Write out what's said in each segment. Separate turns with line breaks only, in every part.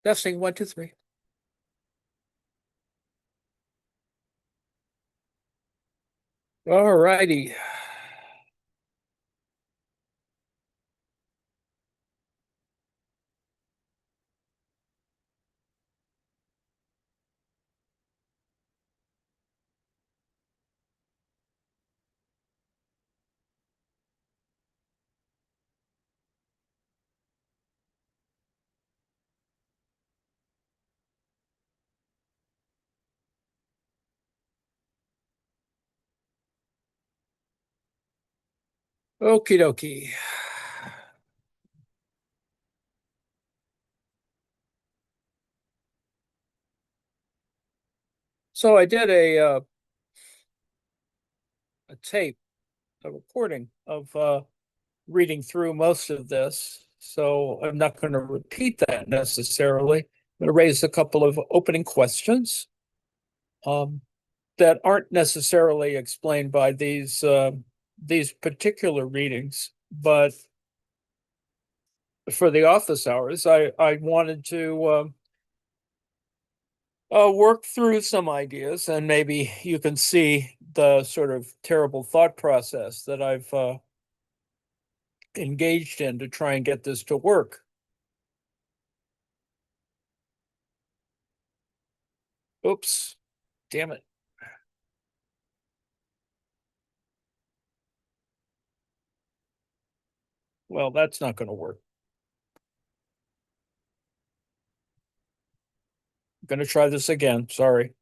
Testing 1, 2, 3. All righty. Okie dokie. So I did a tape, a recording of reading through most of this. So I'm not going to repeat that necessarily. I'm going to raise a couple of opening questions um, that aren't necessarily explained by these particular readings, but for the office hours, I wanted to work through some ideas, and maybe you can see the sort of terrible thought process that I've engaged in to try and get this to work. Oops, damn it. Well, that's not going to work. I'm going to try this again. Sorry.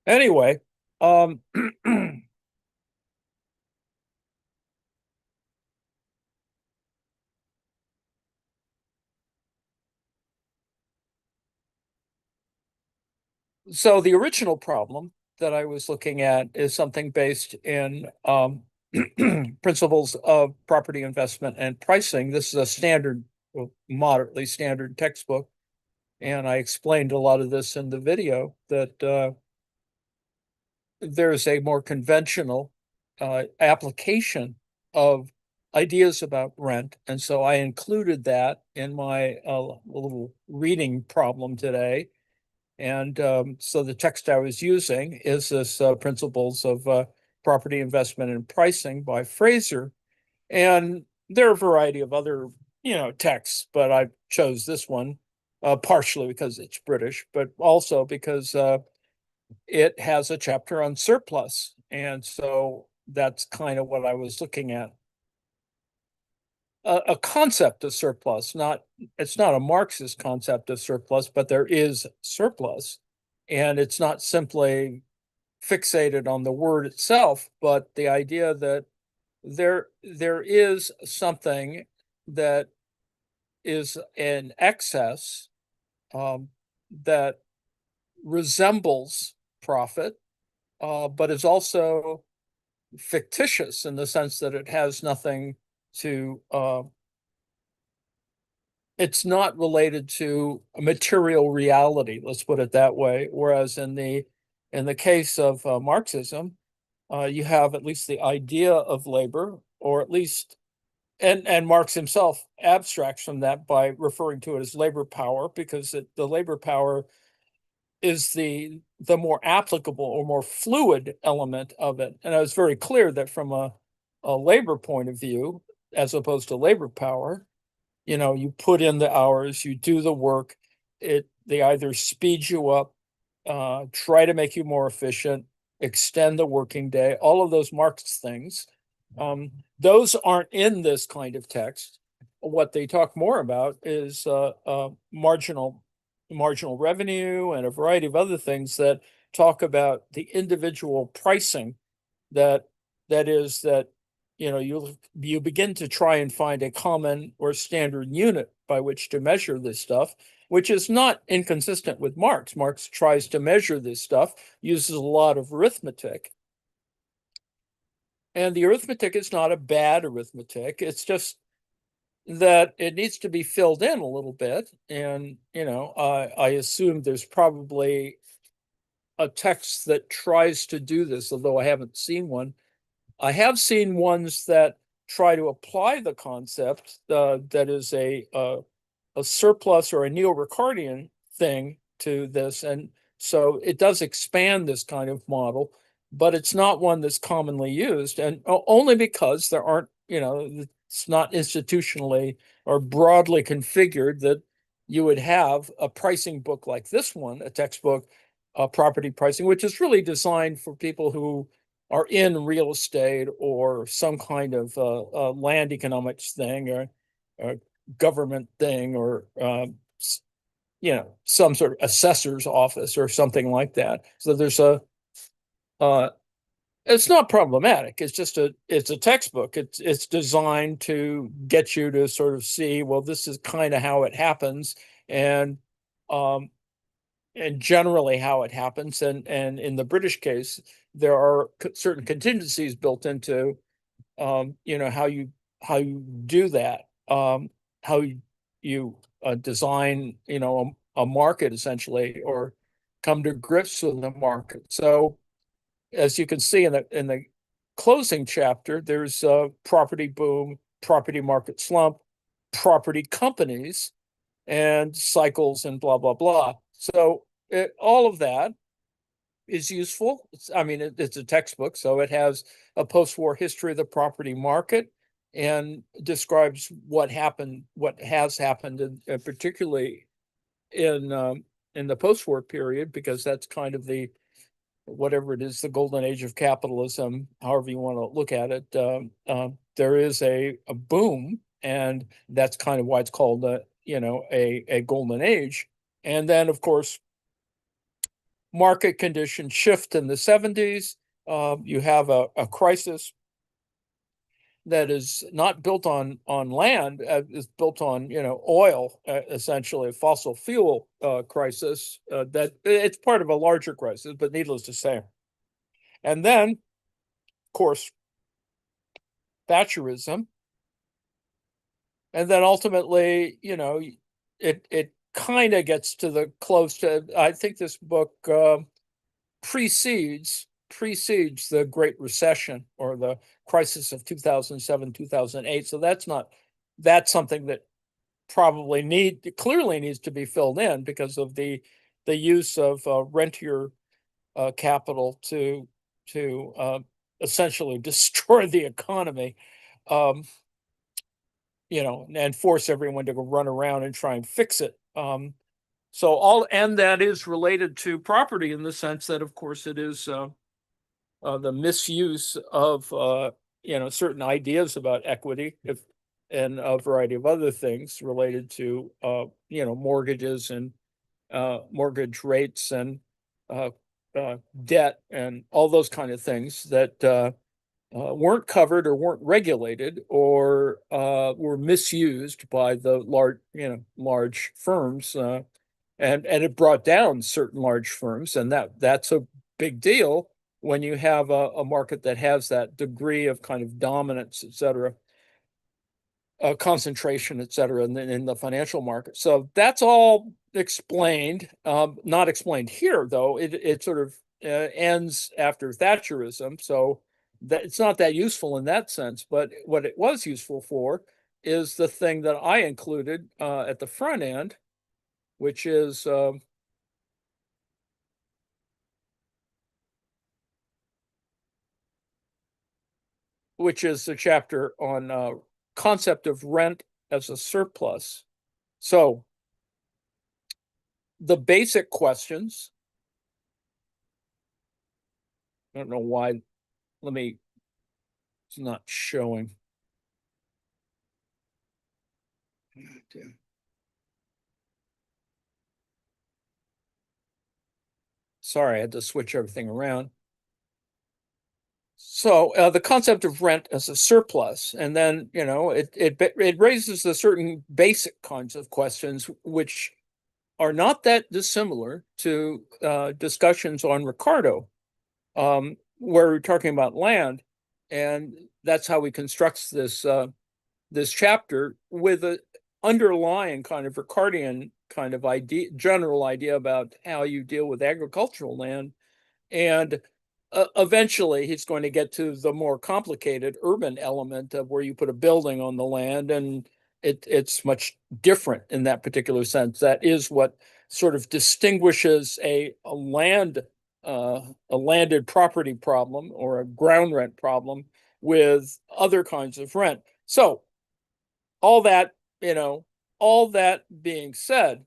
Anyway, um, so the original problem that I was looking at is something based in principles of property investment and pricing. This is a standard, well, moderately standard textbook. And I explained a lot of this in the video that there's a more conventional application of ideas about rent. And so I included that in my little reading problem today. And so the text I was using is this Principles of Property Investment and Pricing by Fraser. And there are a variety of other, texts, but I chose this one partially because it's British, but also because it has a chapter on surplus. And so that's kind of what I was looking at. A concept of surplus, not it's not a Marxist concept of surplus, but there is surplus. And it's not simply fixated on the word itself, but the idea that there is something that is in excess that resembles profit, but is also fictitious in the sense that it has nothing to, it's not related to a material reality, let's put it that way. Whereas in the case of Marxism, you have at least the idea of labor, or at least, and Marx himself abstracts from that by referring to it as labor power, because the labor power is the more applicable or more fluid element of it. And I was very clear that from a labor point of view, as opposed to labor power, you put in the hours, you do the work, they either speed you up, try to make you more efficient, extend the working day, all of those Marx things. Those aren't in this kind of text. What they talk more about is marginal revenue and a variety of other things that talk about the individual pricing that that is that you begin to try and find a common or standard unit by which to measure this stuff, which is not inconsistent with Marx. Marx tries to measure this stuff, uses a lot of arithmetic. And the arithmetic is not a bad arithmetic. It's just that it needs to be filled in a little bit. And, I assume there's probably a text that tries to do this, although I haven't seen one. I have seen ones that try to apply the concept that is a surplus or a neo-Ricardian thing to this. And so it does expand this kind of model, but it's not one that's commonly used. And only because there aren't, it's not institutionally or broadly configured that you would have a pricing book like this one, a textbook, property pricing, which is really designed for people who are in real estate or some kind of land economics thing or government thing or some sort of assessor's office or something like that. So there's uh, it's not problematic. It's a textbook. It's designed to get you to sort of see, well, this is kind of how it happens, and um, and generally how it happens. And in the British case, there are certain contingencies built into how you do that, how you design a market essentially, or come to grips with the market. So as you can see in the closing chapter, there's a property boom, property market slump, property companies, and cycles, and blah blah blah. So all of that is useful. It's a textbook, so it has a post-war history of the property market and describes what happened, what has happened, and particularly in the post-war period, because that's kind of the whatever it is, the golden age of capitalism, however you want to look at it. There is a boom, and that's kind of why it's called a golden age. And then, of course, market conditions shift in the 70s. You have a crisis that is not built on land, is built on oil, essentially a fossil fuel crisis. That it's part of a larger crisis, but needless to say. And then, of course, Thatcherism, and then ultimately, it kind of gets to the close to. I think this book precedes the Great Recession or the crisis of 2007, 2008. So that's something that clearly needs to be filled in because of the use of rentier capital to essentially destroy the economy, um, and force everyone to go run around and try and fix it. And that is related to property in the sense that, of course, it is the misuse of certain ideas about equity, and a variety of other things related to mortgages and mortgage rates and uh, debt and all those kind of things that weren't covered or weren't regulated or were misused by the large firms, and it brought down certain large firms, and that's a big deal when you have a market that has that degree of kind of dominance, et cetera, concentration, et cetera, in the financial market. So that's all explained, not explained here, though. It sort of ends after Thatcherism. So that it's not that useful in that sense. But what it was useful for is the thing that I included at the front end, which is the chapter on concept of rent as a surplus. So the basic questions, I don't know why, it's not showing. Sorry, I had to switch everything around. So the concept of rent as a surplus, and then it raises a certain basic kinds of questions, which are not that dissimilar to discussions on Ricardo, where we're talking about land. And that's how he constructs this chapter with a underlying kind of Ricardian kind of idea, general idea about how you deal with agricultural land. And eventually he's going to get to the more complicated urban element of where you put a building on the land, and it's much different in that particular sense. That is what sort of distinguishes a landed property problem or a ground rent problem with other kinds of rent. So all that, all that being said,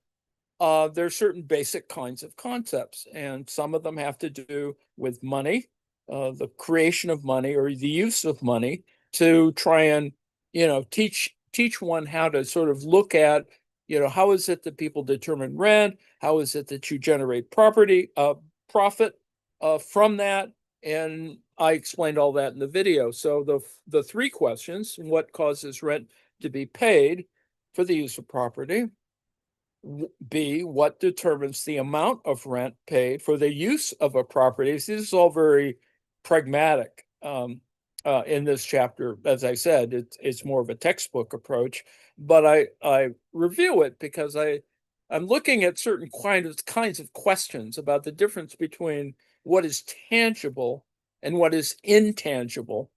there's certain basic kinds of concepts, and some of them have to do with money, the creation of money or the use of money to try and, teach one how to sort of look at, how is it that people determine rent? How is it that you generate profit from that? And I explained all that in the video. So the three questions: what causes rent to be paid for the use of property? B, what determines the amount of rent paid for the use of a property? This is all very pragmatic in this chapter. As I said, it's more of a textbook approach, but I review it because I'm looking at certain kinds of questions about the difference between what is tangible and what is intangible.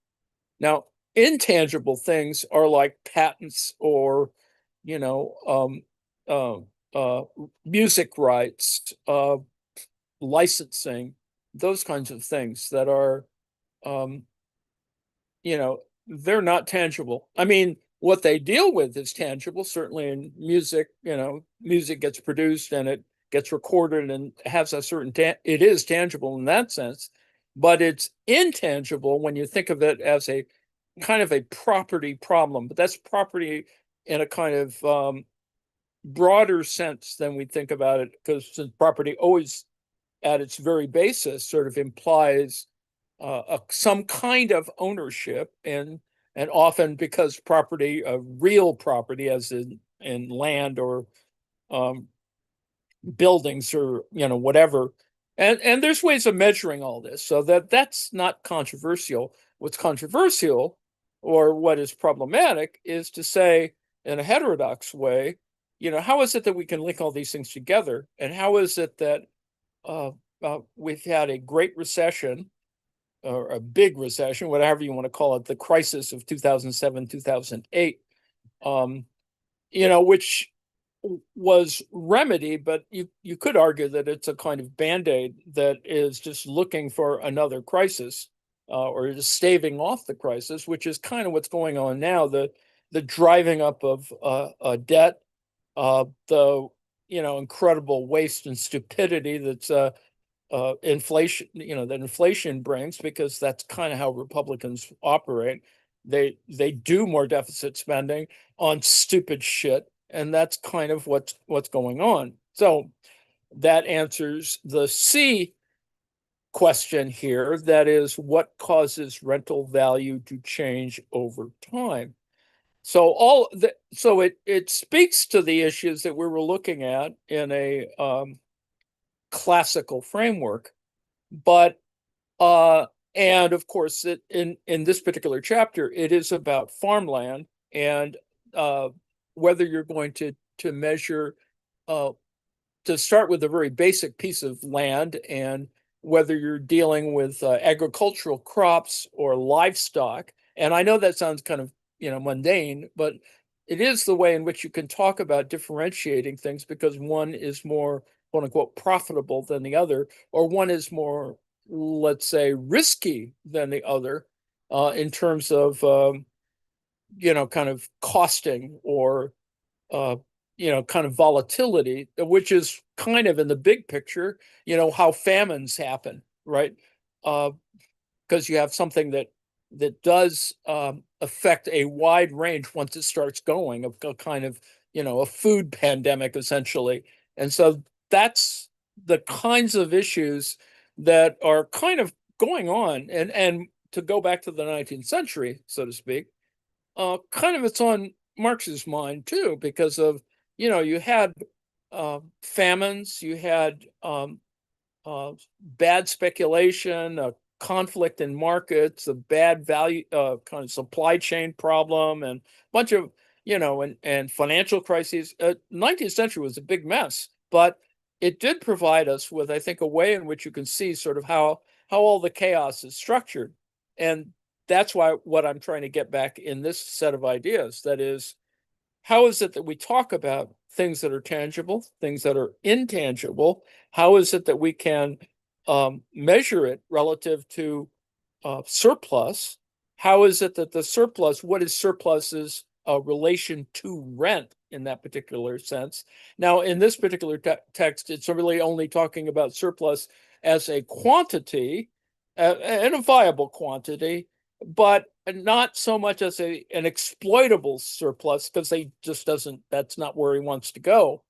Now, intangible things are like patents or, you know, uh, uh, music rights, licensing, those kinds of things that are, um, they're not tangible. I mean, what they deal with is tangible. Certainly in music, music gets produced and it gets recorded and has a certain, it is tangible in that sense, but it's intangible when you think of it as a kind of a property problem. But that's property in a kind of broader sense than we think about it, because since property always at its very basis sort of implies some kind of ownership, and often because property, real property, as in land or um, buildings or whatever, and there's ways of measuring all this, so that's not controversial. What's controversial, or what is problematic, is to say in a heterodox way, how is it that we can link all these things together, and how is it that uh, we've had a great recession or a big recession, whatever you want to call it, the crisis of 2007, 2008, um, which was remedied, but you could argue that it's a kind of band-aid that is just looking for another crisis, or just staving off the crisis, which is kind of what's going on now. The driving up of debt, the incredible waste and stupidity that's inflation, that inflation brings, because that's kind of how Republicans operate. They do more deficit spending on stupid shit, and that's kind of what's going on. So that answers the C question here. That is, what causes rental value to change over time? So it speaks to the issues that we were looking at in a classical framework, but uh, and of course, in this particular chapter, it is about farmland, and uh, whether you're going to measure, uh, to start with a very basic piece of land, and whether you're dealing with agricultural crops or livestock. And I know that sounds kind of mundane, but it is the way in which you can talk about differentiating things, because one is more quote unquote profitable than the other, or one is more, let's say, risky than the other, in terms of kind of costing, or uh, kind of volatility, which is kind of in the big picture, how famines happen, right? Because you have something that does affect a wide range once it starts going, of a kind of, a food pandemic, essentially. And so that's the kinds of issues that are kind of going on. And to go back to the 19th century, so to speak, kind of it's on Marx's mind too, because of, you had famines, you had bad speculation, conflict in markets, a bad value kind of supply chain problem, and a bunch of and financial crises. 19th century was a big mess, but it did provide us with, I think, a way in which you can see sort of how all the chaos is structured. And that's why what I'm trying to get back in this set of ideas, that is, how is it that we talk about things that are tangible, things that are intangible? How is it that we can measure it relative to surplus? How is it that the surplus, what is surplus's relation to rent in that particular sense? Now, in this particular text, it's really only talking about surplus as a quantity and a viable quantity, but not so much as an exploitable surplus, because that's not where he wants to go.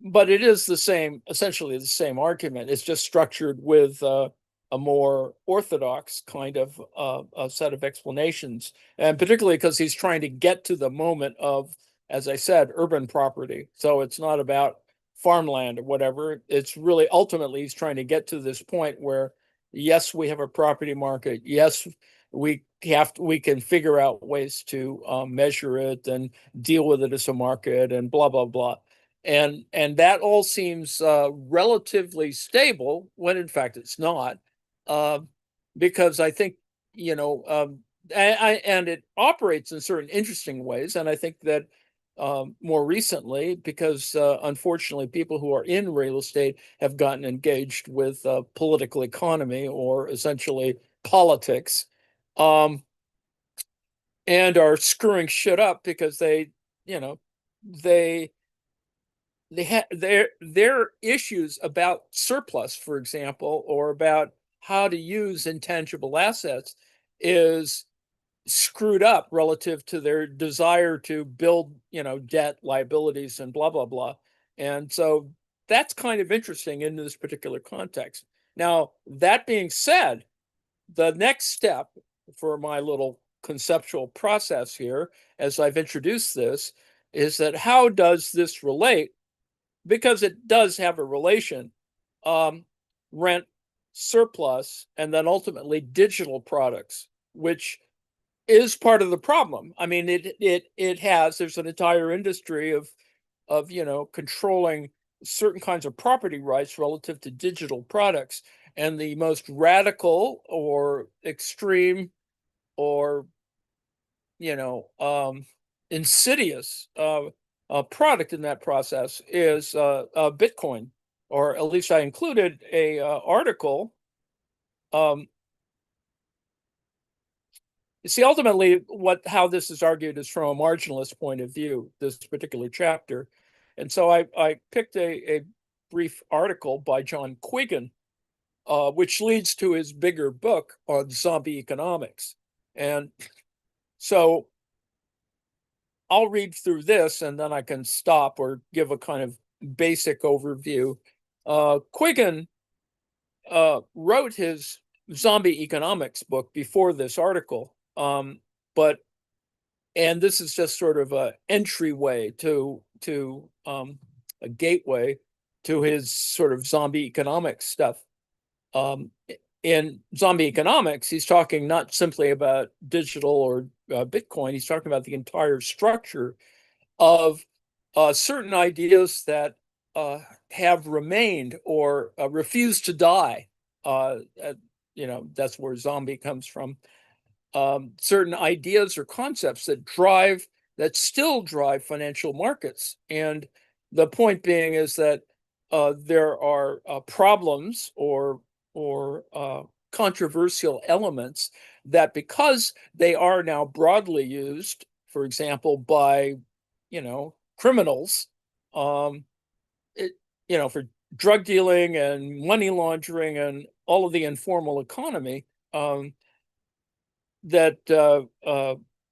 But it is essentially the same argument. It's just structured with a more orthodox kind of a set of explanations, and particularly because he's trying to get to the moment of, as I said, urban property. So it's not about farmland or whatever. It's really ultimately he's trying to get to this point where, yes, we have a property market. Yes, we can figure out ways to measure it and deal with it as a market and blah blah blah. And that all seems relatively stable when in fact it's not, uh, because I think and it operates in certain interesting ways, and I think that more recently, because unfortunately people who are in real estate have gotten engaged with political economy, or essentially politics, um, and are screwing shit up because you know they their issues about surplus, for example, or about how to use intangible assets is screwed up relative to their desire to build, debt, liabilities, and blah blah blah. And so that's kind of interesting in this particular context. Now, that being said, the next step for my little conceptual process here, as I've introduced this, is that how does this relate, because it does have a relation, um, rent, surplus, and then ultimately digital products, which is part of the problem. I mean, there's an entire industry of controlling certain kinds of property rights relative to digital products, and the most radical or extreme or insidious product in that process is Bitcoin, or at least I included a article. You see, ultimately, how this is argued is from a marginalist point of view, this particular chapter. And so I picked a brief article by John Quiggin, which leads to his bigger book on zombie economics. And so I'll read through this and then I can stop or give a kind of basic overview. Quiggin wrote his zombie economics book before this article. And this is just sort of a entryway to a gateway to his sort of zombie economics stuff. In zombie economics, he's talking not simply about digital or Bitcoin. He's talking about the entire structure of certain ideas that have remained or refused to die. That's where zombie comes from. Certain ideas or concepts that still drive financial markets. And the point being is that there are problems or controversial elements that, because they are now broadly used, for example, by criminals, it, for drug dealing and money laundering and all of the informal economy, that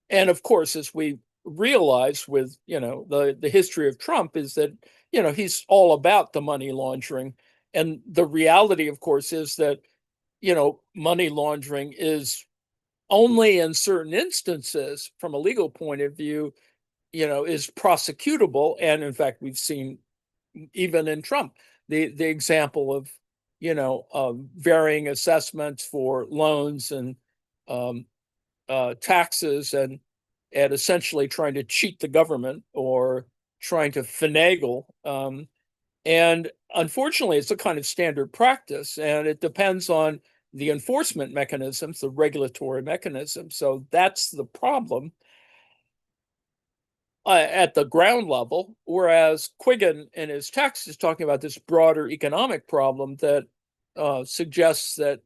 and of course, as we realize with the history of Trump, is that he's all about the money laundering. And the reality, of course, is that money laundering is only in certain instances, from a legal point of view, is prosecutable. And in fact, we've seen, even in Trump, the example of varying assessments for loans and um, taxes, and essentially trying to cheat the government or trying to finagle. And unfortunately, it's a kind of standard practice, and it depends on the enforcement mechanisms, the regulatory mechanisms. So that's the problem at the ground level, whereas Quiggin in his text is talking about this broader economic problem that suggests that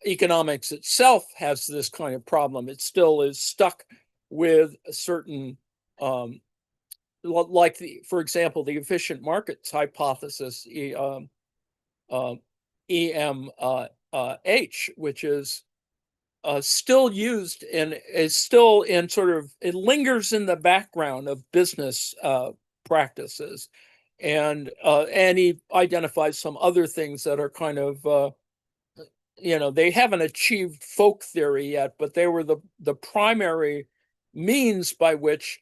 economics itself has this kind of problem. It still is stuck with a certain, like for example, the efficient markets hypothesis, EMH, which is still used and is still in sort of, it lingers in the background of business practices. And he identifies some other things that are kind of they haven't achieved folk theory yet, but they were the primary means by which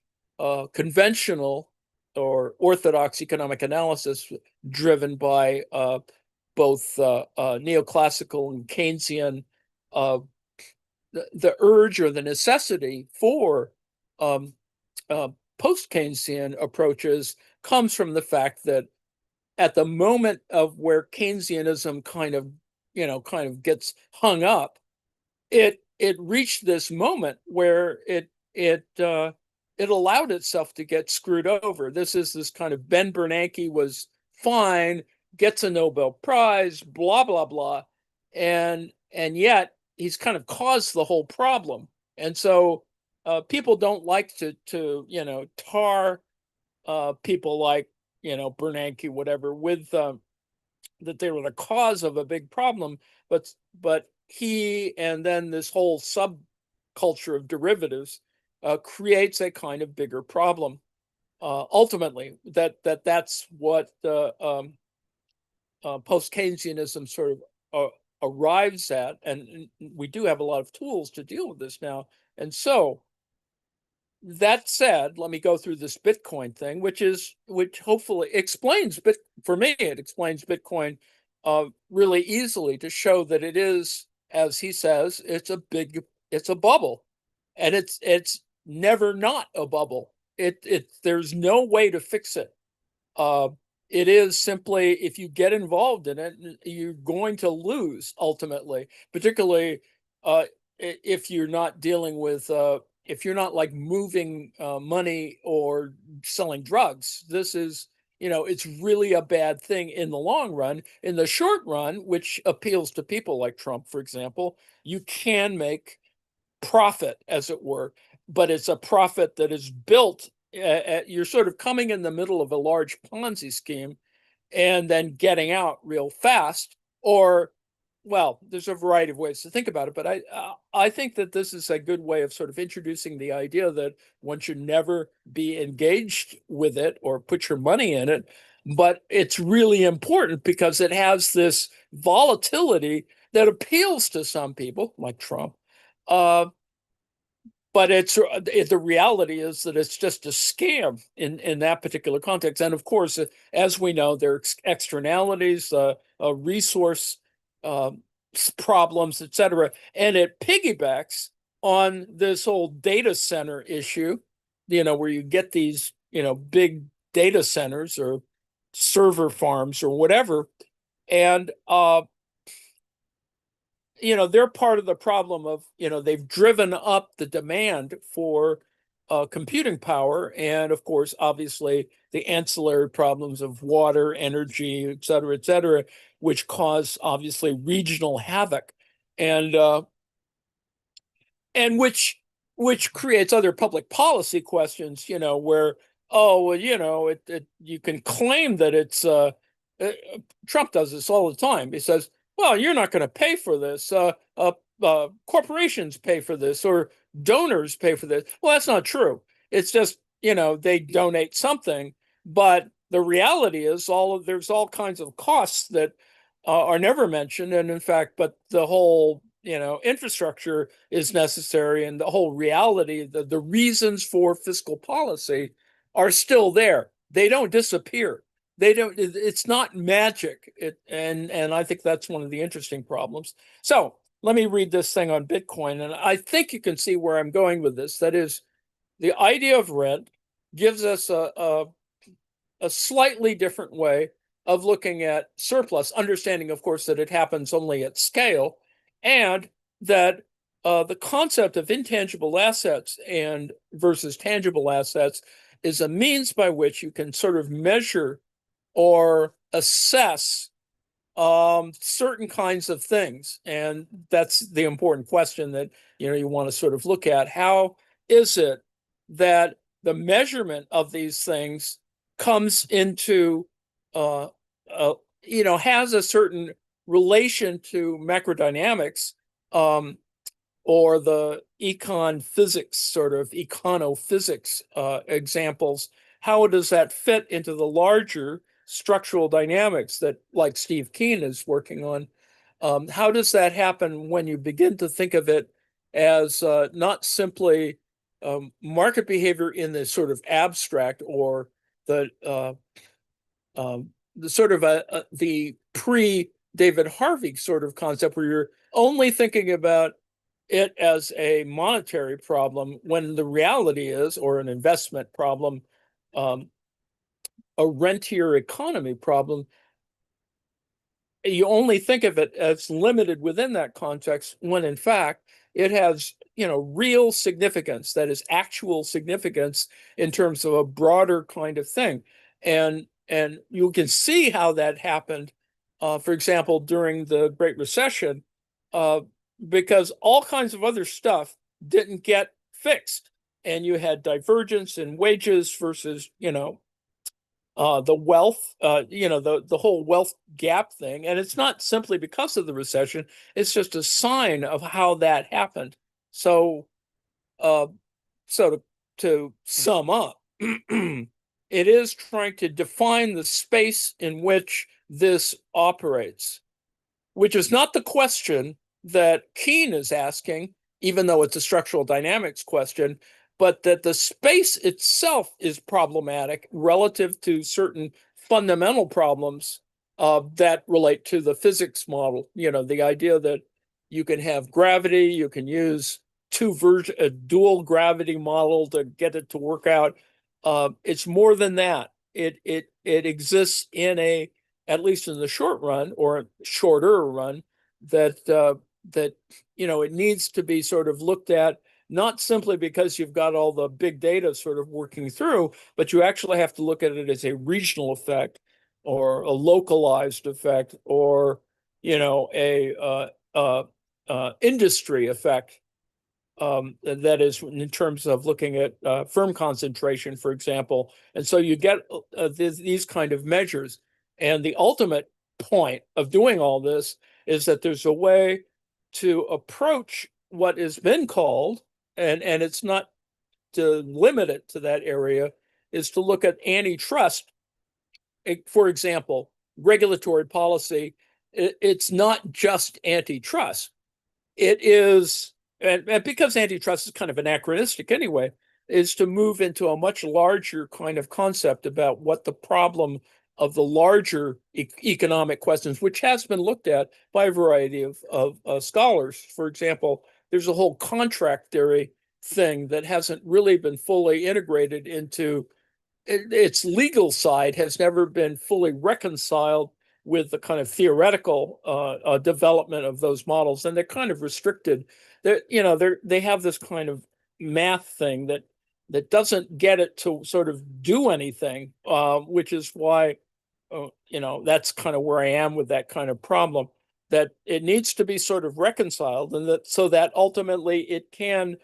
conventional or orthodox economic analysis, driven by both neoclassical and Keynesian, the urge or the necessity for um, post-Keynesian approaches, comes from the fact that at the moment of where Keynesianism kind of gets hung up, it reached this moment where it allowed itself to get screwed over. This is this kind of Ben Bernanke was fine, gets a Nobel Prize, blah blah blah, and yet he's kind of caused the whole problem. And so people don't like to tar people like Bernanke, whatever, with that they were the cause of a big problem, but he and then this whole subculture of derivatives creates a kind of bigger problem. Ultimately, that's what post Keynesianism sort of arrives at, and we do have a lot of tools to deal with this now. And so that said, let me go through this Bitcoin thing, which hopefully explains for me, it explains Bitcoin really easily, to show that it is, as he says, it's a bubble, and it's never not a bubble. There's no way to fix it. Uh, it is simply, if you get involved in it, you're going to lose ultimately, particularly if you're not dealing with if you're not like moving money or selling drugs. This is, it's really a bad thing in the long run. In the short run, which appeals to people like Trump, for example, you can make profit, as it were, but it's a profit that is built. You're sort of coming in the middle of a large Ponzi scheme and then getting out real fast. Or, well, there's a variety of ways to think about it, but I think that this is a good way of sort of introducing the idea that one should never be engaged with it or put your money in it. But it's really important because it has this volatility that appeals to some people, like Trump. Uh, but the reality is that it's just a scam in that particular context. And of course, as we know, there are externalities, resource uh, problems, etc. And it piggybacks on this whole data center issue, where you get these, big data centers or server farms or whatever. And they're part of the problem of, they've driven up the demand for computing power. And of course, obviously, the ancillary problems of water, energy, et cetera, which cause obviously regional havoc. And and which creates other public policy questions, where, oh, well, you can claim that it's uh, Trump does this all the time. He says, well, you're not going to pay for this. Corporations pay for this, or donors pay for this. Well, that's not true. It's just, they donate something, but the reality is there's all kinds of costs that are never mentioned. And in fact, but the whole, infrastructure is necessary, and the whole reality, the reasons for fiscal policy are still there. They don't disappear. they don't, it's not magic. And I think that's one of the interesting problems. So let me read this thing on Bitcoin, and I think you can see where I'm going with this. That is, the idea of rent gives us a slightly different way of looking at surplus, understanding, of course, that it happens only at scale, and that the concept of intangible assets and versus tangible assets is a means by which you can sort of measure or assess certain kinds of things. And that's the important question that you want to sort of look at. How is it that the measurement of these things comes into uh, uh has a certain relation to macrodynamics, or the econ physics, sort of econophysics examples? How does that fit into the larger structural dynamics that, like Steve Keen is working on? How does that happen when you begin to think of it as not simply market behavior in the sort of abstract, or the the sort of the pre-David Harvey sort of concept, where you're only thinking about it as a monetary problem, when the reality is, or an investment problem, um, a rentier economy problem. You only think of it as limited within that context, when in fact it has real significance, that is actual significance in terms of a broader kind of thing. And you can see how that happened, for example, during the Great Recession, uh, because all kinds of other stuff didn't get fixed, and you had divergence in wages versus the wealth, the whole wealth gap thing. And it's not simply because of the recession, it's just a sign of how that happened. So, uh, to sum up, it is trying to define the space in which this operates, which is not the question that Keen is asking, even though it's a structural dynamics question, but that the space itself is problematic relative to certain fundamental problems that relate to the physics model. The idea that you can have gravity, you can use a dual gravity model to get it to work out. It's more than that. It exists at least in the short run, or shorter run, that it needs to be sort of looked at, not simply because you've got all the big data sort of working through, but you actually have to look at it as a regional effect, or a localized effect, or a industry effect, that is, in terms of looking at firm concentration, for example. And so you get these kind of measures. And the ultimate point of doing all this is that there's a way to approach what has been called, and it's not to limit it to that area, is to look at antitrust. For example, regulatory policy, it's not just antitrust. It is, and because antitrust is kind of anachronistic anyway, is to move into a much larger kind of concept about what the problem of the larger economic questions, which has been looked at by a variety of scholars. For example, there's a whole contract theory thing that hasn't really been fully integrated into its legal side, has never been fully reconciled with the kind of theoretical development of those models, and they're kind of restricted. They have this kind of math thing that doesn't get it to sort of do anything, which is why that's kind of where I am with that kind of problem. That it needs to be sort of reconciled, and that so that ultimately it can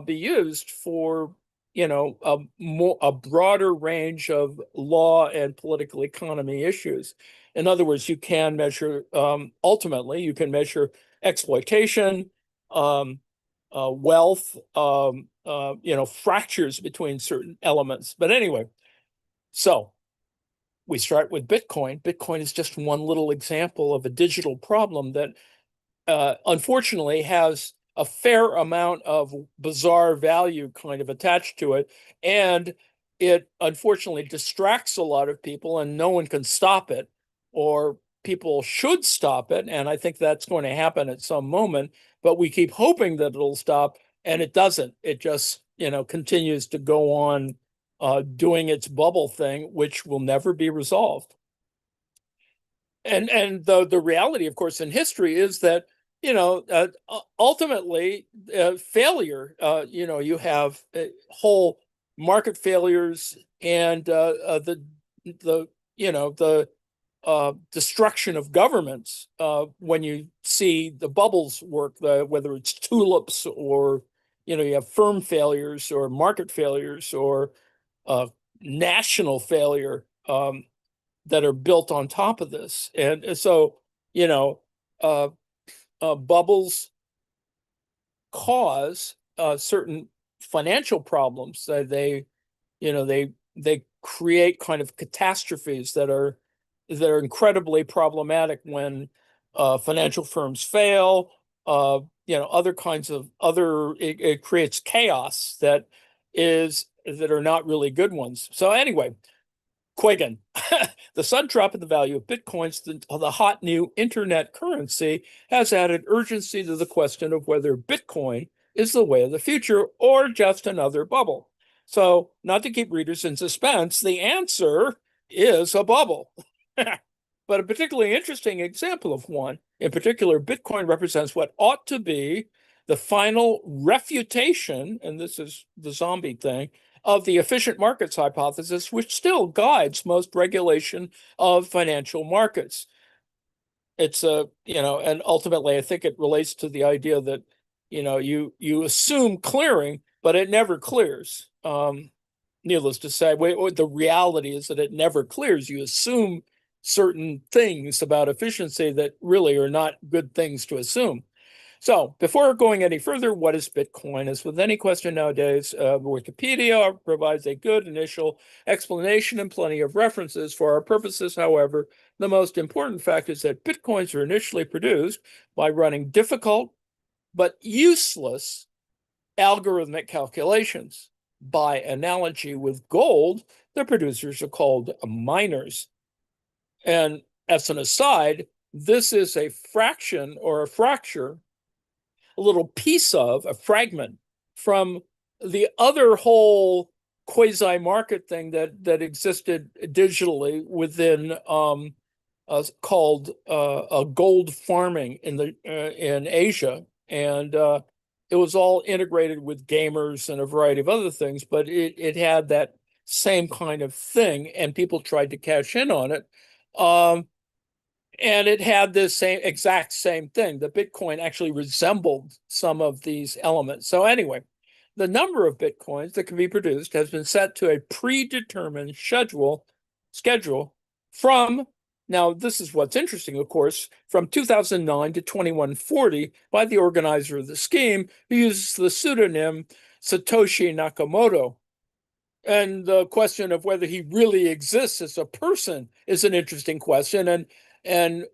be used for a broader range of law and political economy issues. In other words, you can measure, ultimately, you can measure exploitation, wealth, fractures between certain elements. But anyway, so we start with Bitcoin. Bitcoin is just one little example of a digital problem that unfortunately has a fair amount of bizarre value kind of attached to it. And it unfortunately distracts a lot of people and no one can stop it, or people should stop it. And I think that's going to happen at some moment, but we keep hoping that it'll stop and it doesn't. It just, continues to go on doing its bubble thing, which will never be resolved. And the reality, of course, in history is that ultimately failure. You have whole market failures and the destruction of governments when you see the bubbles work, whether it's tulips or you have firm failures or market failures or uh, national failure. That are built on top of this. And so, you know, uh, bubbles cause certain financial problems. They create kind of catastrophes that are incredibly problematic when financial firms fail. Other kinds of other it creates chaos that are not really good ones. So anyway, Quiggin, the sudden drop in the value of Bitcoins, the hot new internet currency, has added urgency to the question of whether Bitcoin is the way of the future or just another bubble. So, not to keep readers in suspense, the answer is a bubble. But a particularly interesting example of one, in particular, Bitcoin represents what ought to be the final refutation, and this is the zombie thing, of the efficient markets hypothesis, which still guides most regulation of financial markets. It's and ultimately, I think it relates to the idea that, you assume clearing, but it never clears. Needless to say, the reality is that it never clears. You assume certain things about efficiency that really are not good things to assume. So, before going any further, what is Bitcoin? As with any question nowadays, Wikipedia provides a good initial explanation and plenty of references. For our purposes, however, the most important fact is that Bitcoins are initially produced by running difficult but useless algorithmic calculations. By analogy with gold, the producers are called miners. And as an aside, this is a fraction or a fracture, a little piece of a fragment from the other whole quasi market thing that existed digitally within called gold farming in Asia, and it was all integrated with gamers and a variety of other things, but it had that same kind of thing, and people tried to cash in on it. And it had this exact same thing. The Bitcoin actually resembled some of these elements. So anyway, the number of Bitcoins that can be produced has been set to a predetermined schedule from, now this is what's interesting, of course, from 2009 to 2140 by the organizer of the scheme, who uses the pseudonym Satoshi Nakamoto. And the question of whether he really exists as a person is an interesting question. And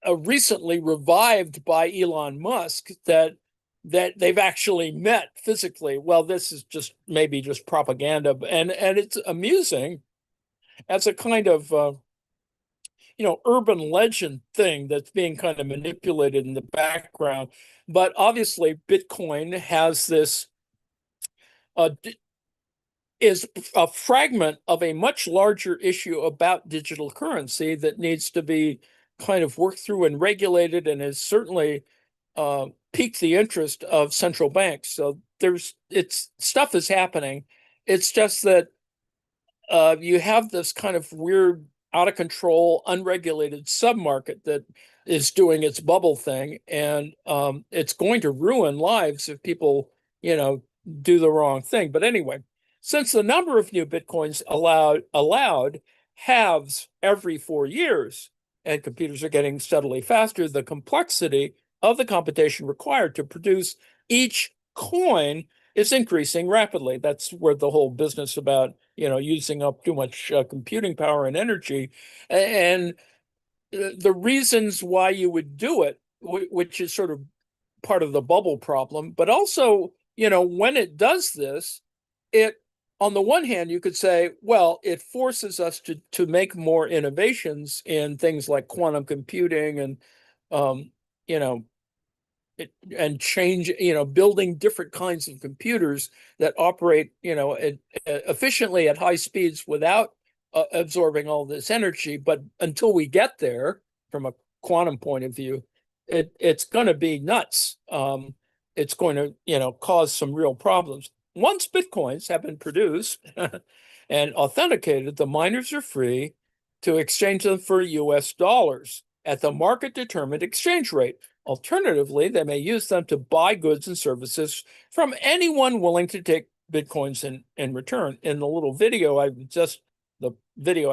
recently revived by Elon Musk that they've actually met physically. Well, this is just maybe just propaganda, and it's amusing as a kind of urban legend thing that's being kind of manipulated in the background. But obviously, Bitcoin has this is a fragment of a much larger issue about digital currency that needs to be kind of worked through and regulated, and has certainly piqued the interest of central banks. So stuff is happening. It's just that you have this kind of weird, out of control, unregulated submarket that is doing its bubble thing, and it's going to ruin lives if people, do the wrong thing. But anyway, since the number of new Bitcoins allowed halves every 4 years, and computers are getting steadily faster, the complexity of the computation required to produce each coin is increasing rapidly. That's where the whole business about using up too much computing power and energy, and the reasons why you would do it, which is sort of part of the bubble problem, but also when it does this, it on the one hand, you could say, well, it forces us to make more innovations in things like quantum computing and, um, you know, and change, building different kinds of computers that operate, efficiently at high speeds without absorbing all this energy. But until we get there, from a quantum point of view, it's going to be nuts. It's going to, cause some real problems. Once Bitcoins have been produced and authenticated, the miners are free to exchange them for US dollars at the market determined exchange rate. Alternatively, they may use them to buy goods and services from anyone willing to take Bitcoins in return. In the video I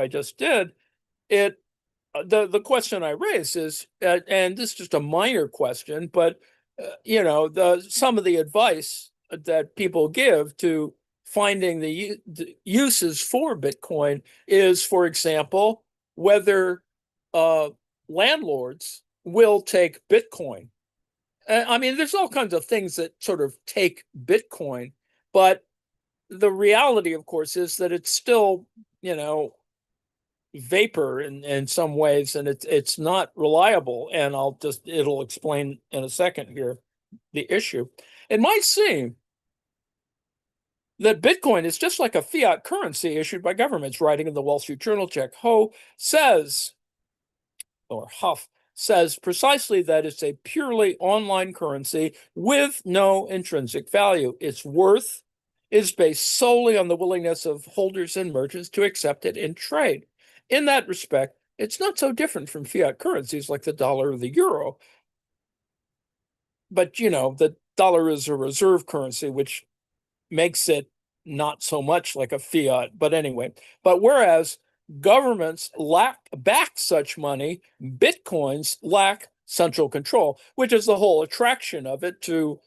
just did, it the question I raised is, and this is just a minor question, but the some of the advice that people give to finding the uses for Bitcoin is, for example, whether uh, landlords will take Bitcoin. I mean, there's all kinds of things that sort of take Bitcoin, but the reality, of course, is that it's still, vapor in some ways, and it's not reliable. And it'll explain in a second here the issue. It might seem that Bitcoin is just like a fiat currency issued by governments. Writing in the Wall Street Journal, Jack says, or Huff says precisely that it's a purely online currency with no intrinsic value. Its worth is based solely on the willingness of holders and merchants to accept it in trade. In that respect, it's not so different from fiat currencies like the dollar or the euro. But, the dollar is a reserve currency, which makes it not so much like a fiat. But anyway, whereas governments back such money, Bitcoins lack central control, which is the whole attraction of it to,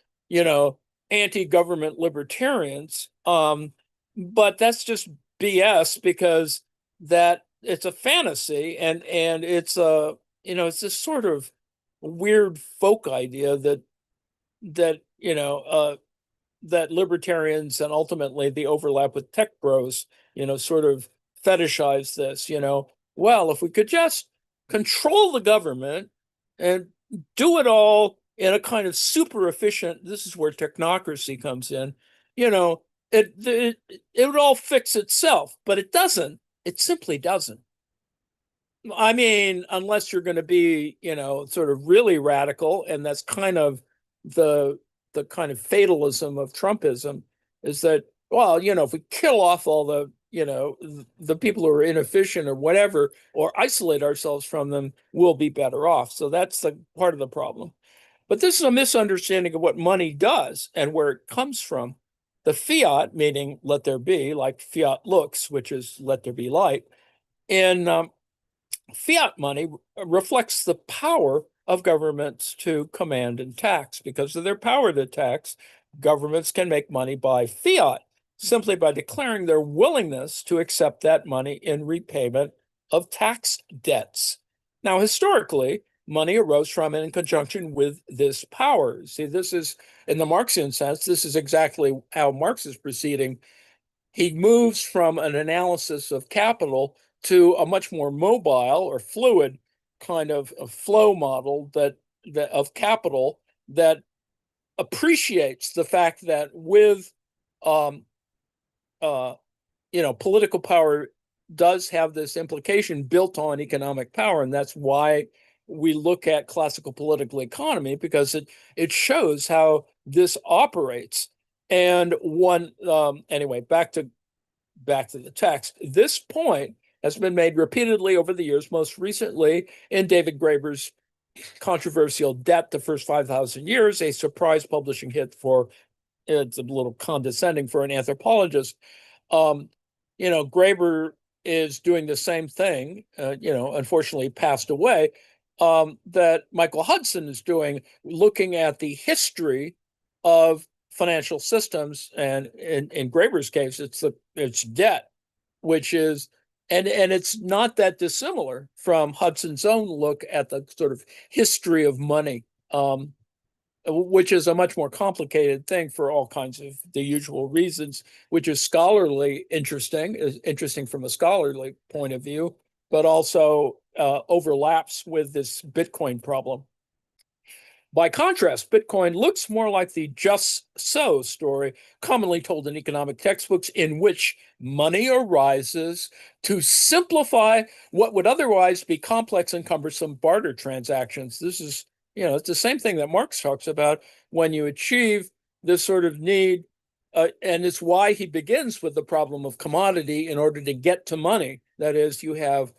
anti-government libertarians. But that's just BS, because that it's a fantasy, and it's it's this sort of weird folk idea that that libertarians and ultimately the overlap with tech bros, sort of fetishize this, well, if we could just control the government and do it all in a kind of super efficient, this is where technocracy comes in, it would all fix itself, but it doesn't. It simply doesn't. I mean, unless you're going to be, sort of really radical, and that's kind of the kind of fatalism of Trumpism, is that, well, if we kill off all the people who are inefficient or whatever, or isolate ourselves from them, we'll be better off. So that's the part of the problem. But this is a misunderstanding of what money does and where it comes from. The fiat, meaning let there be, like fiat lux, which is let there be light, in fiat money reflects the power of governments to command and tax. Because of their power to tax, governments can make money by fiat, simply by declaring their willingness to accept that money in repayment of tax debts. Now, historically, money arose from and in conjunction with this power. See, this is, in the Marxian sense, this is exactly how Marx is proceeding. He moves from an analysis of capital to a much more mobile or fluid kind of a flow model that of capital that appreciates the fact that with political power does have this implication built on economic power, and that's why we look at classical political economy, because it shows how this operates. And anyway, back to the text. This point has been made repeatedly over the years, most recently in David Graeber's controversial Debt, the First 5,000 Years, a surprise publishing hit it's a little condescending for an anthropologist. Graeber is doing the same thing, unfortunately passed away, that Michael Hudson is doing, looking at the history of financial systems. And in Graeber's case, it's debt, which is, and it's not that dissimilar from Hudson's own look at the sort of history of money. which is a much more complicated thing for all kinds of the usual reasons, which is scholarly interesting, is interesting from a scholarly point of view, but also overlaps with this Bitcoin problem. By contrast, Bitcoin looks more like the just so story commonly told in economic textbooks, in which money arises to simplify what would otherwise be complex and cumbersome barter transactions. This is, it's the same thing that Marx talks about when you achieve this sort of need. And it's why he begins with the problem of commodity in order to get to money. That is, you have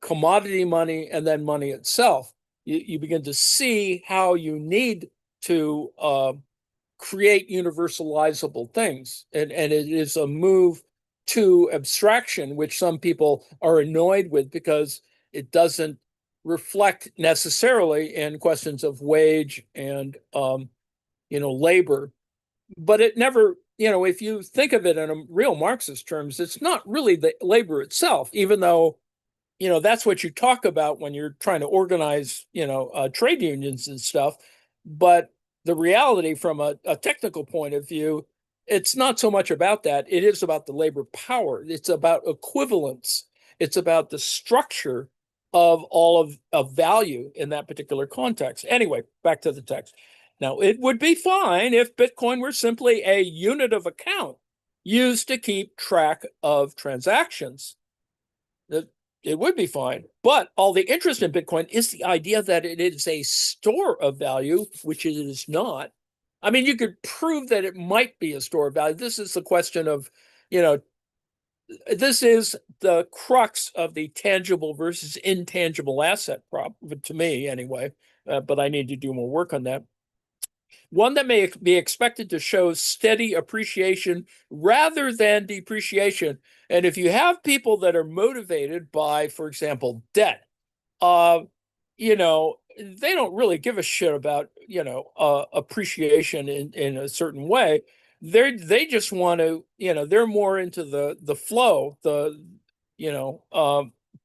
commodity money and then money itself. You begin to see how you need to create universalizable things. And it is a move to abstraction, which some people are annoyed with because it doesn't reflect necessarily in questions of wage and labor. But it never, if you think of it in a real Marxist terms, it's not really the labor itself, even though that's what you talk about when you're trying to organize trade unions and stuff. But the reality from a technical point of view, it's not so much about that. It is about the labor power. It's about equivalence. It's about the structure of all of value in that particular context. Anyway, back to the text. Now, it would be fine if Bitcoin were simply a unit of account used to keep track of transactions. It would be fine. But all the interest in Bitcoin is the idea that it is a store of value, which it is not. I mean, you could prove that it might be a store of value. This is the question of, this is the crux of the tangible versus intangible asset problem, to me anyway. But I need to do more work on that. One that may be expected to show steady appreciation rather than depreciation. And if you have people that are motivated by, for example, debt, uh, they don't really give a shit about, appreciation in a certain way. They just want to, they're more into the flow,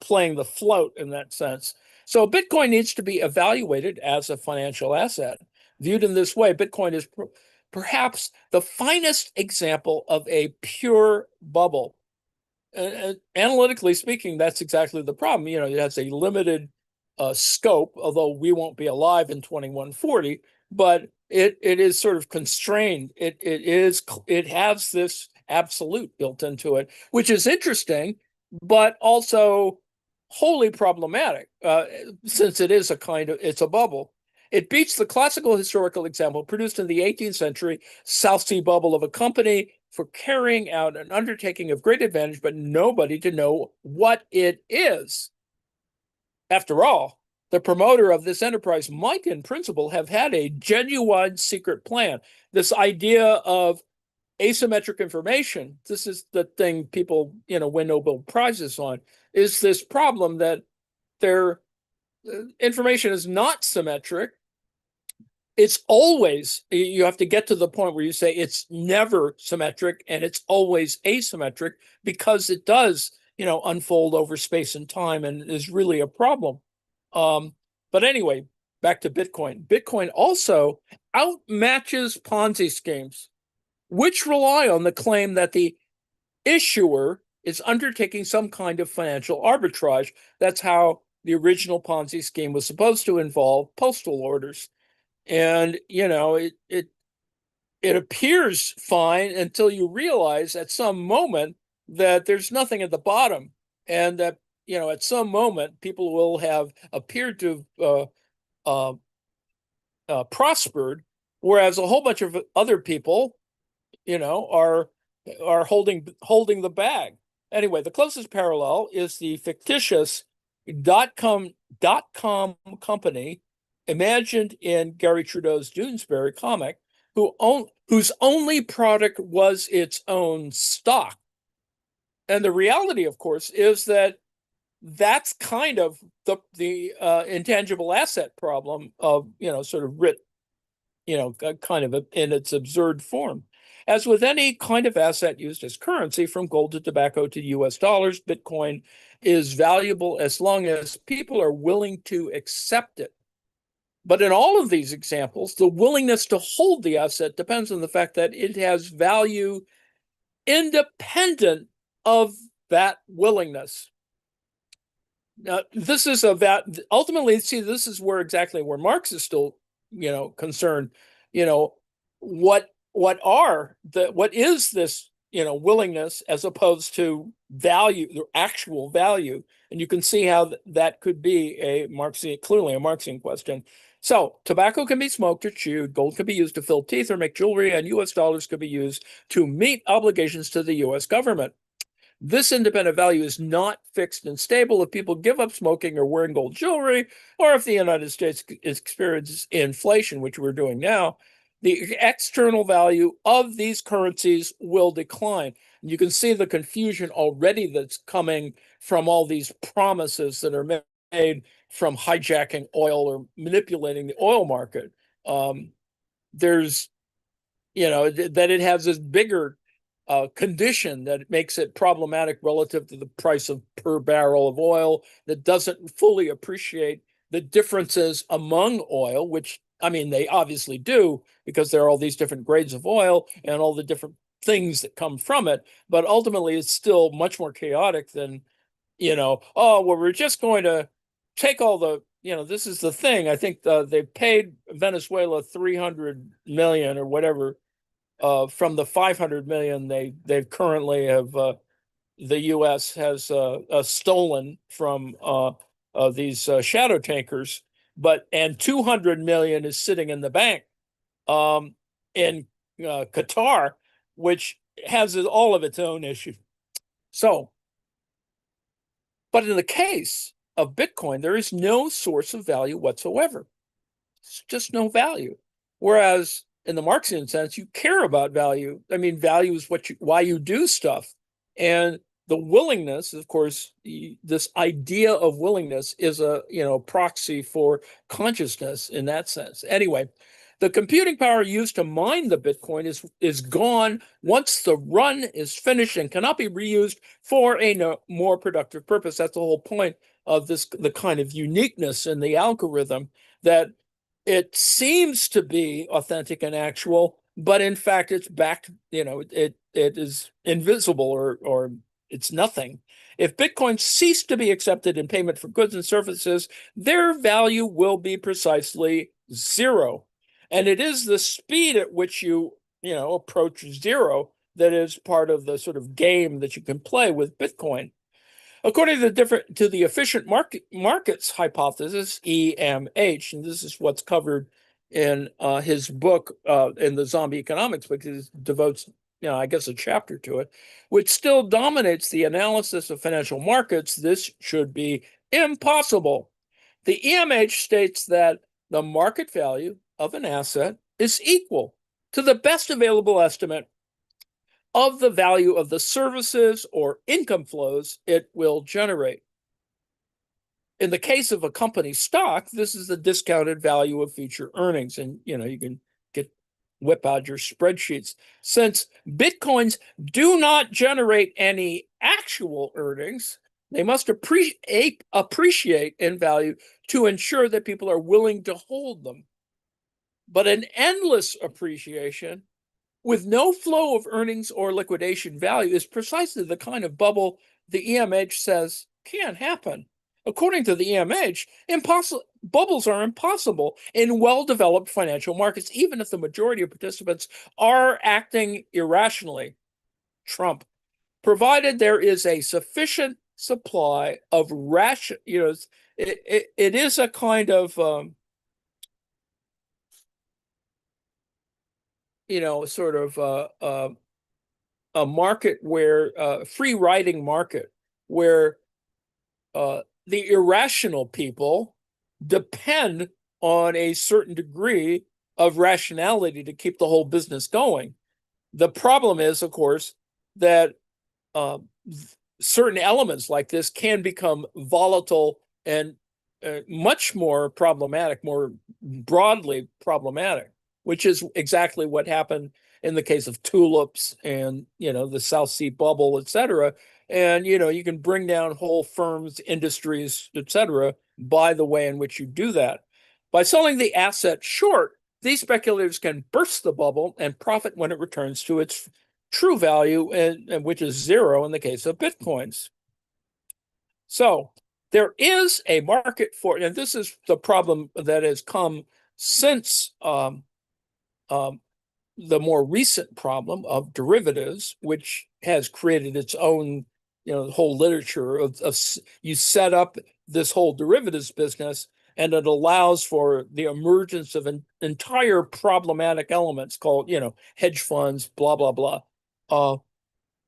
playing the float in that sense. So Bitcoin needs to be evaluated as a financial asset. Viewed in this way, Bitcoin is perhaps the finest example of a pure bubble. Analytically speaking, that's exactly the problem. It has a limited scope, although we won't be alive in 2140, but it is sort of constrained. It has this absolute built into it, which is interesting, but also wholly problematic, since it's a bubble. It beats the classical historical example produced in the 18th century South Sea bubble of a company for carrying out an undertaking of great advantage, but nobody to know what it is. After all, the promoter of this enterprise might, in principle, have had a genuine secret plan. This idea of asymmetric information, this is the thing people, win Nobel Prizes on, is this problem that their information is not symmetric. It's always, you have to get to the point where you say it's never symmetric and it's always asymmetric, because it does, unfold over space and time and is really a problem. But anyway, back to Bitcoin. Bitcoin also outmatches Ponzi schemes, which rely on the claim that the issuer is undertaking some kind of financial arbitrage. That's how the original Ponzi scheme was supposed to involve postal orders. And it appears fine until you realize at some moment that there's nothing at the bottom, and that at some moment people will have appeared to prospered, whereas a whole bunch of other people are holding the bag. Anyway, the closest parallel is the fictitious dot-com company imagined in Gary Trudeau's Doonesbury comic, whose only product was its own stock. And the reality, of course, is that that's kind of the intangible asset problem of, sort of writ, kind of in its absurd form. As with any kind of asset used as currency, from gold to tobacco to US dollars, Bitcoin is valuable as long as people are willing to accept it. But in all of these examples, the willingness to hold the asset depends on the fact that it has value independent of that willingness. Now, this is ultimately, see, this is where exactly where Marx is still, concerned. You know, what is this, willingness as opposed to value, the actual value, and you can see how that could be clearly a Marxian question. So, tobacco can be smoked or chewed, gold can be used to fill teeth or make jewelry, and U.S. dollars could be used to meet obligations to the U.S. government. This independent value is not fixed and stable if people give up smoking or wearing gold jewelry, or if the United States experiences inflation, which we're doing now. The external value of these currencies will decline. You can see the confusion already that's coming from all these promises that are made from hijacking oil or manipulating the oil market. There's, that it has this bigger condition that makes it problematic relative to the price of per barrel of oil, that doesn't fully appreciate the differences among oil, which, I mean, they obviously do because there are all these different grades of oil and all the different things that come from it. But ultimately, it's still much more chaotic than, oh, well, we're just going to take all this is the thing. I think they paid Venezuela 300 million or whatever from the 500 million they currently have, the U.S. has stolen from these shadow tankers, and 200 million is sitting in the bank in Qatar, which has all of its own issues. So, but in the case of Bitcoin, there is no source of value whatsoever. It's just no value. Whereas in the Marxian sense, you care about value. I mean, value is why you do stuff. And the willingness, of course, this idea of willingness is a proxy for consciousness in that sense. Anyway, the computing power used to mine the Bitcoin is gone once the run is finished and cannot be reused for a more productive purpose. That's the whole point of the kind of uniqueness in the algorithm, that it seems to be authentic and actual, but in fact it's back, it is invisible or it's nothing. If Bitcoin cease to be accepted in payment for goods and services, their value will be precisely zero. And it is the speed at which you approach zero that is part of the sort of game that you can play with Bitcoin. According to the efficient markets hypothesis, EMH, and this is what's covered in his book, in the Zombie Economics book, he devotes, I guess, a chapter to it, which still dominates the analysis of financial markets, this should be impossible. The EMH states that the market value of an asset is equal to the best available estimate of the value of the services or income flows it will generate. In the case of a company's stock, this is the discounted value of future earnings. And, you can whip out your spreadsheets. Since Bitcoins do not generate any actual earnings, they must appreciate in value to ensure that people are willing to hold them. But an endless appreciation with no flow of earnings or liquidation value is precisely the kind of bubble the EMH says can happen. According to the EMH, bubbles are impossible in well-developed financial markets, even if the majority of participants are acting irrationally. Trump, provided there is a sufficient supply of it is a kind of sort of a market where free riding market where the irrational people depend on a certain degree of rationality to keep the whole business going. The problem is, of course, that certain elements like this can become volatile and much more problematic, more broadly problematic, which is exactly what happened in the case of tulips and, the South Sea bubble, et cetera. And, you can bring down whole firms, industries, et cetera, by the way in which you do that. By selling the asset short, these speculators can burst the bubble and profit when it returns to its true value, which is zero in the case of Bitcoins. So there is a market for it, and this is the problem that has come since the more recent problem of derivatives, which has created its own, whole literature of you set up this whole derivatives business, and it allows for the emergence of entire problematic elements called, hedge funds, blah, blah, blah.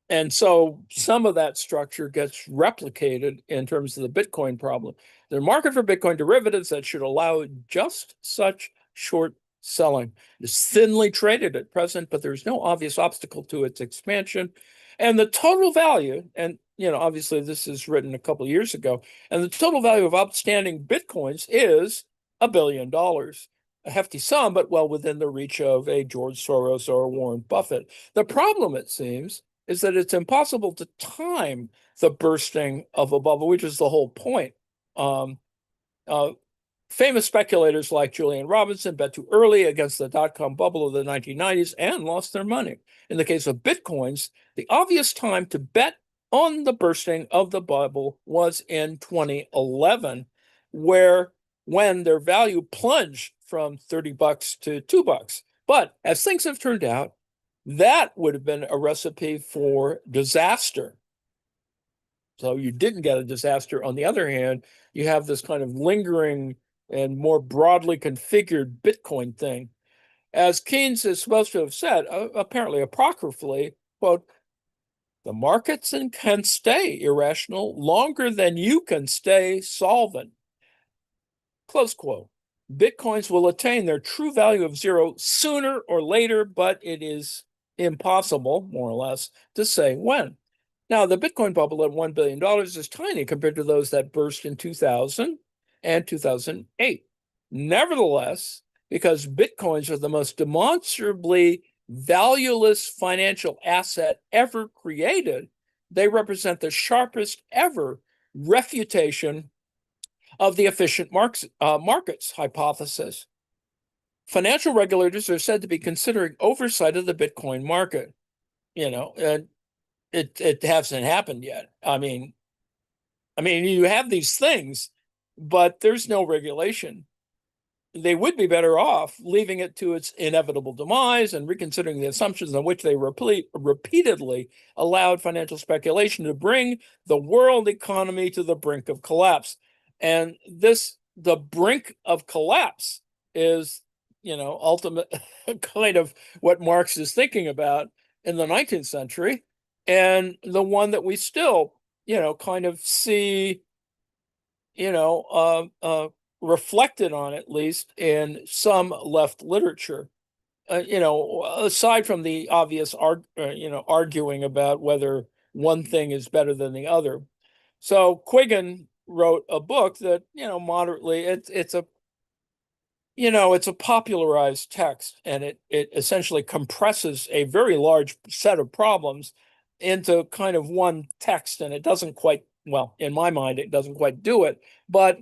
And so some of that structure gets replicated in terms of the Bitcoin problem. The market for Bitcoin derivatives that should allow just such short selling is thinly traded at present, but there's no obvious obstacle to its expansion. And the total value, and obviously this is written a couple of years ago, and the total value of outstanding Bitcoins is $1 billion. A hefty sum, but well within the reach of a George Soros or a Warren Buffett. The problem, it seems, is that it's impossible to time the bursting of a bubble, which is the whole point. Famous speculators like Julian Robinson bet too early against the dot-com bubble of the 1990s and lost their money. In the case of Bitcoins, the obvious time to bet on the bursting of the bubble was in 2011, when their value plunged from $30 to $2. But as things have turned out, that would have been a recipe for disaster. So you didn't get a disaster. On the other hand, you have this kind of lingering and more broadly configured Bitcoin thing. As Keynes is supposed to have said, apparently apocryphally, quote, the markets can stay irrational longer than you can stay solvent, close quote. Bitcoins will attain their true value of zero sooner or later, but it is impossible, more or less, to say when. Now, the Bitcoin bubble at $1 billion is tiny compared to those that burst in 2000 and 2008. Nevertheless, because Bitcoins are the most demonstrably valueless financial asset ever created, they represent the sharpest ever refutation of the efficient markets hypothesis. Financial regulators are said to be considering oversight of the Bitcoin market, and it hasn't happened yet. I mean, you have these things, but there's no regulation. They would be better off leaving it to its inevitable demise and reconsidering the assumptions on which they repeatedly allowed financial speculation to bring the world economy to the brink of collapse. And the brink of collapse is, ultimate kind of what Marx is thinking about in the 19th century, and the one that we still, kind of see, reflected on, at least in some left literature. Aside from the obvious, arguing about whether one thing is better than the other. So Quiggin wrote a book that, moderately, it's a popularized text, and it essentially compresses a very large set of problems into kind of one text, and it doesn't quite, well, in my mind, it doesn't quite do it, but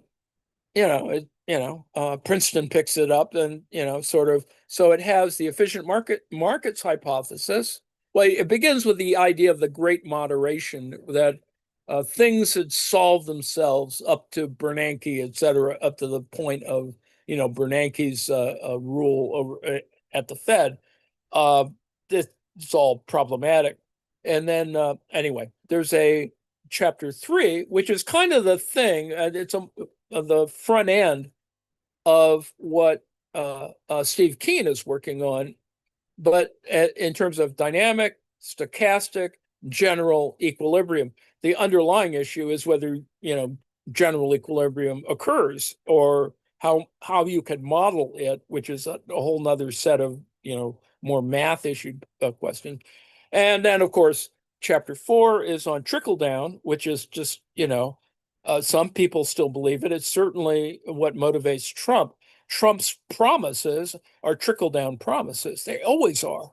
Princeton picks it up, and sort of, so it has the efficient markets hypothesis. Well, it begins with the idea of the great moderation, that things had solved themselves up to Bernanke, et cetera, up to the point of Bernanke's rule over at the Fed. It's all problematic. And then anyway, there's a chapter 3, which is kind of the thing. It's the front end of what Steve Keen is working on, but in terms of dynamic, stochastic, general equilibrium. The underlying issue is whether general equilibrium occurs, or how you can model it, which is a whole nother set of more math issue questions. And then, of course, chapter 4 is on trickle down, which is just some people still believe it. It's certainly what motivates Trump. Trump's promises are trickle down promises. They always are.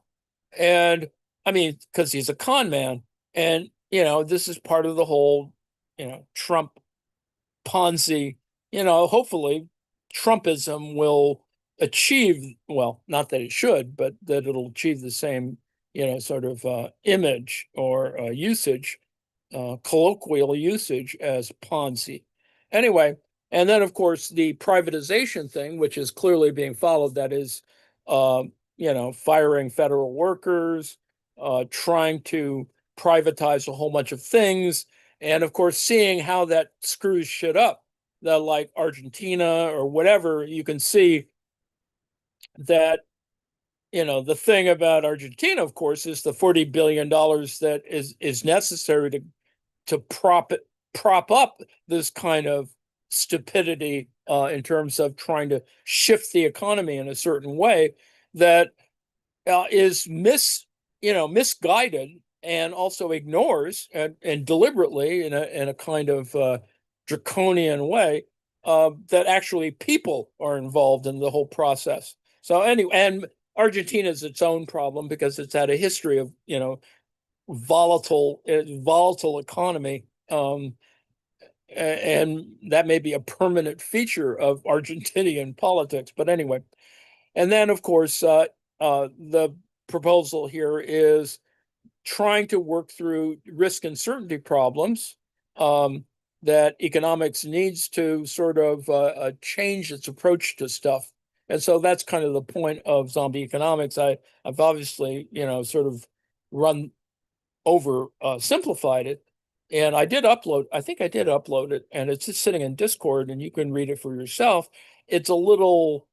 And I mean, because he's a con man. And, this is part of the whole, Trump Ponzi, hopefully Trumpism will achieve, well, not that it should, but that it'll achieve the same, sort of image or usage, colloquial usage as Ponzi. Anyway, and then of course the privatization thing, which is clearly being followed, that is, firing federal workers, trying to privatize a whole bunch of things, and of course seeing how that screws shit up. That, like Argentina or whatever, you can see that, the thing about Argentina, of course, is the $40 billion that is necessary to prop up this kind of stupidity, in terms of trying to shift the economy in a certain way that is misguided, and also ignores, and deliberately, in a kind of draconian way, that actually people are involved in the whole process. So anyway, and Argentina is its own problem because it's had a history of volatile economy, and that may be a permanent feature of Argentinian politics. But anyway, and then of course, the proposal here is trying to work through risk and certainty problems, that economics needs to sort of change its approach to stuff. And so that's kind of the point of zombie economics. I've obviously, sort of run over simplified it. And I think I did upload it, and it's just sitting in Discord, and you can read it for yourself. It's a little,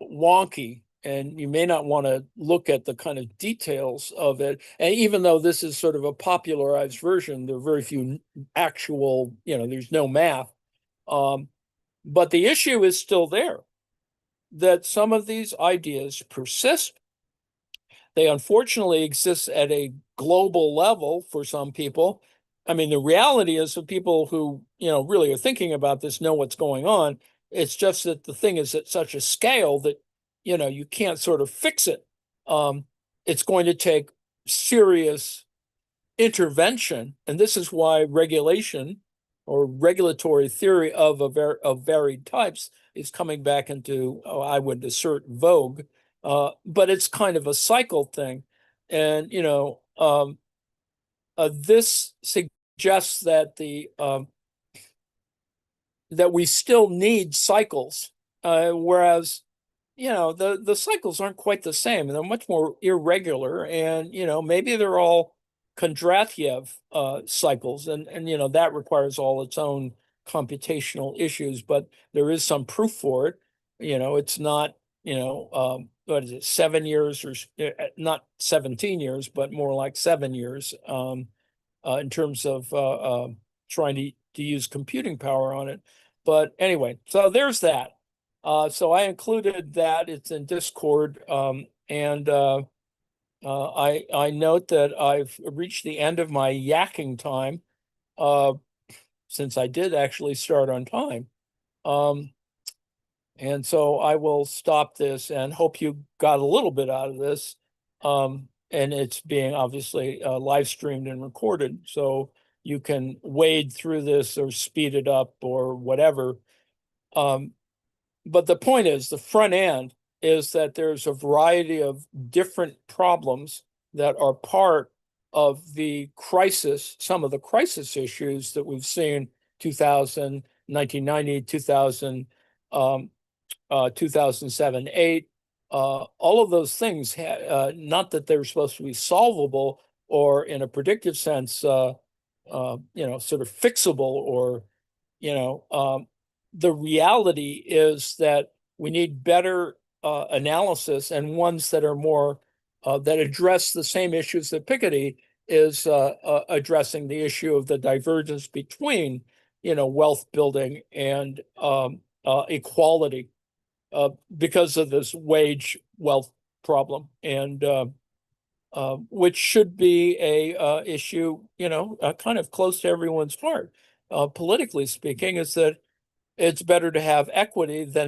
wonky, and you may not want to look at the kind of details of it. And even though this is sort of a popularized version, there are very few actual, there's no math. But the issue is still there, that some of these ideas persist. They unfortunately exist at a global level for some people. I mean, the reality is that people who, really are thinking about this know what's going on. It's just that the thing is at such a scale that, you can't sort of fix it. It's going to take serious intervention, and this is why regulation or regulatory theory of varied types is coming back into, I would assert, vogue. But it's kind of a cycle thing, and this suggests that that we still need cycles, whereas the cycles aren't quite the same, and they're much more irregular, and maybe they're all Kondratiev cycles, and that requires all its own computational issues, but there is some proof for it. It's not, what is it, 7 years, or not 17 years, but more like 7 years, in terms of trying to use computing power on it. But anyway, so there's that. So I included that. It's in Discord, and I note that I've reached the end of my yakking time, uh, since I did actually start on time. And so I will stop this and hope you got a little bit out of this. And it's being obviously live streamed and recorded, so you can wade through this or speed it up or whatever. But the point is, the front end is that there's a variety of different problems that are part of the crisis, some of the crisis issues that we've seen 2000, 1990, 2000, 2007, 8. All of those things, not that they're supposed to be solvable or in a predictive sense, sort of fixable, or, the reality is that we need better analysis, and ones that are more, that address the same issues that Piketty is addressing, the issue of the divergence between, wealth building and equality, because of this wage wealth problem, and which should be a issue, kind of close to everyone's heart, politically speaking, is that it's better to have equity than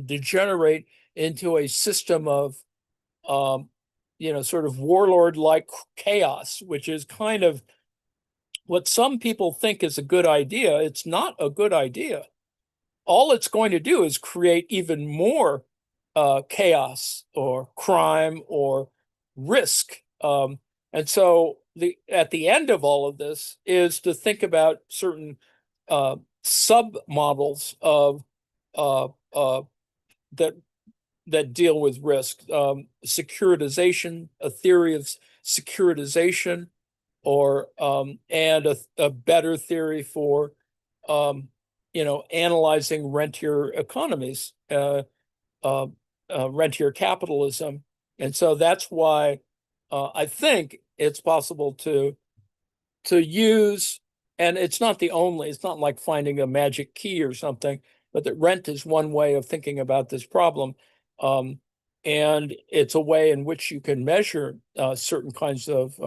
degenerate into a system of, sort of warlord-like chaos, which is kind of what some people think is a good idea, it's not a good idea. All it's going to do is create even more chaos or crime or risk. And so at the end of all of this is to think about certain sub models of uh, uh, that that deal with risk. Securitization, a theory of securitization, or and a better theory for analyzing rentier economies, uh, rentier capitalism. And so that's why I think it's possible to use, and it's not the only, it's not like finding a magic key or something, but that rent is one way of thinking about this problem. Um, and it's a way in which you can measure certain kinds of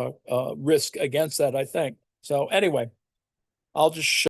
risk against that, I think. So anyway, I'll just